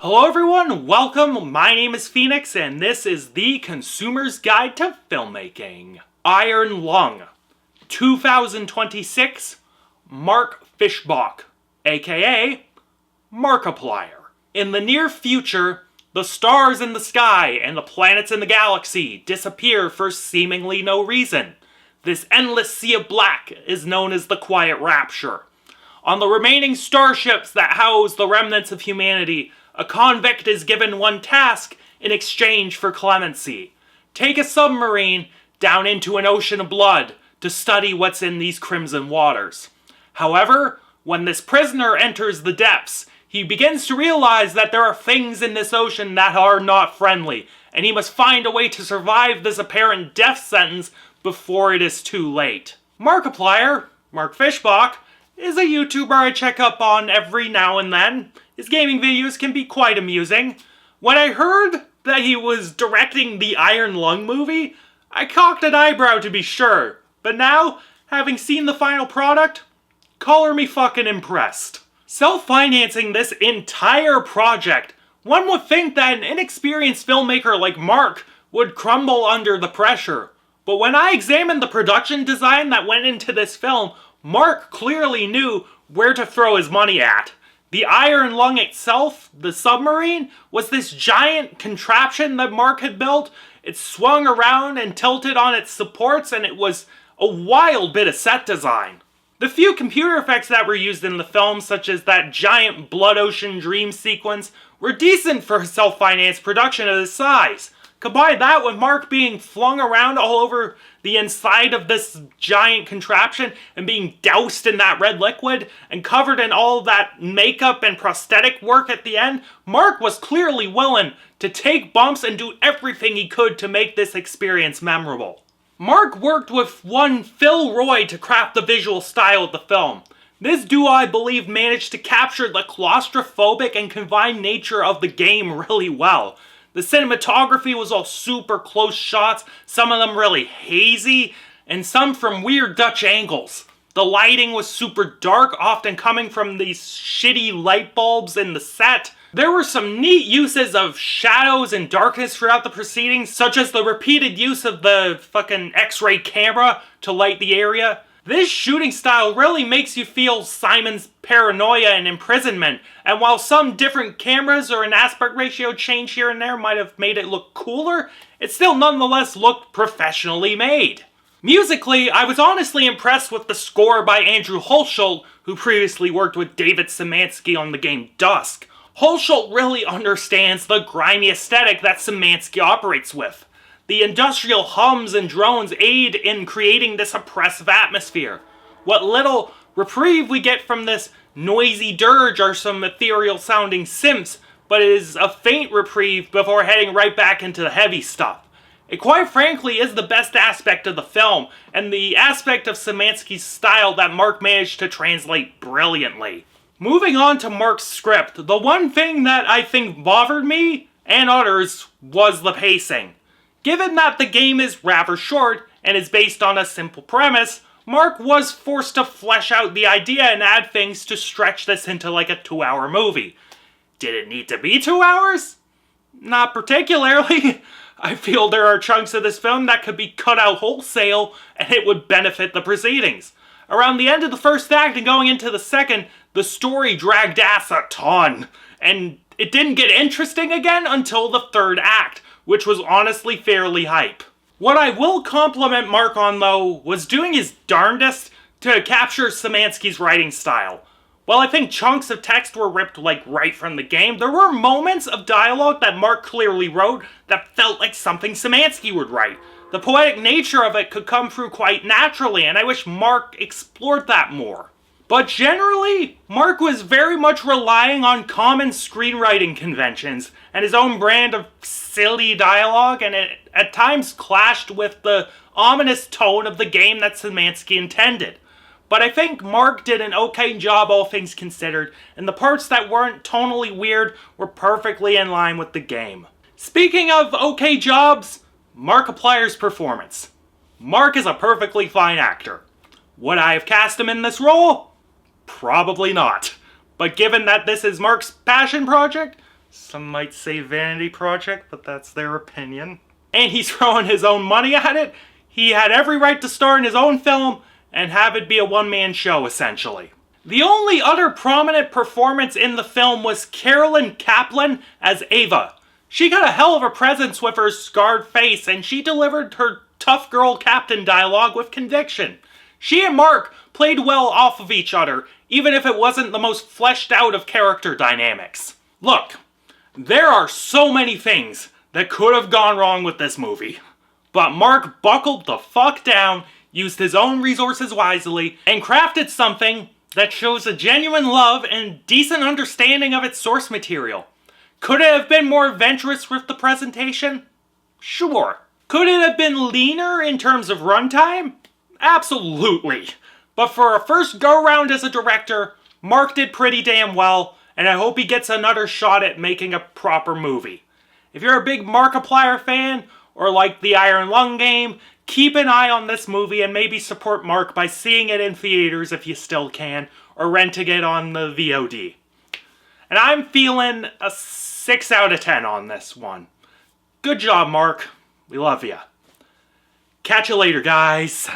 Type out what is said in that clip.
Hello everyone, welcome, my name is Phoenix and this is the Consumer's Guide to Filmmaking. Iron Lung, 2026, Mark Fischbach, aka Markiplier. In the near future, the stars in the sky and the planets in the galaxy disappear for seemingly no reason. This endless sea of black is known as the Quiet Rapture. On the remaining starships that house the remnants of humanity, a convict is given one task in exchange for clemency. Take a submarine down into an ocean of blood to study what's in these crimson waters. However, when this prisoner enters the depths, he begins to realize that there are things in this ocean that are not friendly, and he must find a way to survive this apparent death sentence before it is too late. Markiplier, Mark Fischbach, is a YouTuber I check up on every now and then. His gaming videos can be quite amusing. When I heard that he was directing the Iron Lung movie, I cocked an eyebrow to be sure. But now, having seen the final product, color me fucking impressed. Self-financing this entire project, one would think that an inexperienced filmmaker like Mark would crumble under the pressure. But when I examined the production design that went into this film, Mark clearly knew where to throw his money at. The Iron Lung itself, the submarine, was this giant contraption that Mark had built. It swung around and tilted on its supports, and it was a wild bit of set design. The few computer effects that were used in the film, such as that giant blood ocean dream sequence, were decent for a self-financed production of this size. Combine that with Mark being flung around all over the inside of this giant contraption and being doused in that red liquid and covered in all that makeup and prosthetic work at the end, Mark was clearly willing to take bumps and do everything he could to make this experience memorable. Mark worked with one Phil Roy to craft the visual style of the film. This duo, I believe, managed to capture the claustrophobic and confined nature of the game really well. The cinematography was all super close shots, some of them really hazy, and some from weird Dutch angles. The lighting was super dark, often coming from these shitty light bulbs in the set. There were some neat uses of shadows and darkness throughout the proceedings, such as the repeated use of the fucking X-ray camera to light the area. This shooting style really makes you feel Simon's paranoia and imprisonment, and while some different cameras or an aspect ratio change here and there might have made it look cooler, it still nonetheless looked professionally made. Musically, I was honestly impressed with the score by Andrew Hulshult, who previously worked with David Szymanski on the game Dusk. Hulshult really understands the grimy aesthetic that Szymanski operates with. The industrial hums and drones aid in creating this oppressive atmosphere. What little reprieve we get from this noisy dirge are some ethereal-sounding synths, but it is a faint reprieve before heading right back into the heavy stuff. It quite frankly is the best aspect of the film, and the aspect of Szymanski's style that Mark managed to translate brilliantly. Moving on to Mark's script, the one thing that I think bothered me, and others, was the pacing. Given that the game is rather short and is based on a simple premise, Mark was forced to flesh out the idea and add things to stretch this into like a 2-hour movie. Did it need to be 2 hours? Not particularly. I feel there are chunks of this film that could be cut out wholesale and it would benefit the proceedings. Around the end of the first act and going into the second, the story dragged ass a ton, and it didn't get interesting again until the third act, which was honestly fairly hype. What I will compliment Mark on, though, was doing his darndest to capture Szymanski's writing style. While I think chunks of text were ripped right from the game, there were moments of dialogue that Mark clearly wrote that felt like something Szymanski would write. The poetic nature of it could come through quite naturally, and I wish Mark explored that more. But generally, Mark was very much relying on common screenwriting conventions and his own brand of silly dialogue, and it at times clashed with the ominous tone of the game that Szymanski intended. But I think Mark did an okay job, all things considered, and the parts that weren't tonally weird were perfectly in line with the game. Speaking of okay jobs, Markiplier's performance. Mark is a perfectly fine actor. Would I have cast him in this role? Probably not. But given that this is Mark's passion project, Some might say vanity project, but that's their opinion. And he's throwing his own money at it. He had every right to star in his own film and have it be a one-man show, essentially. The only other prominent performance in the film was Carolyn Kaplan as Ava. She got a hell of a presence with her scarred face, and she delivered her tough girl captain dialogue with conviction. She and Mark played well off of each other, even if it wasn't the most fleshed out of character dynamics. Look, there are so many things that could have gone wrong with this movie. But Mark buckled the fuck down, used his own resources wisely, and crafted something that shows a genuine love and decent understanding of its source material. Could it have been more adventurous with the presentation? Sure. Could it have been leaner in terms of runtime? Absolutely. But for a first go-round as a director, Mark did pretty damn well, and I hope he gets another shot at making a proper movie. If you're a big Markiplier fan, or like the Iron Lung game, keep an eye on this movie and maybe support Mark by seeing it in theaters if you still can, or renting it on the VOD. And I'm feeling a 6 out of 10 on this one. Good job, Mark. We love ya. Catch you later, guys.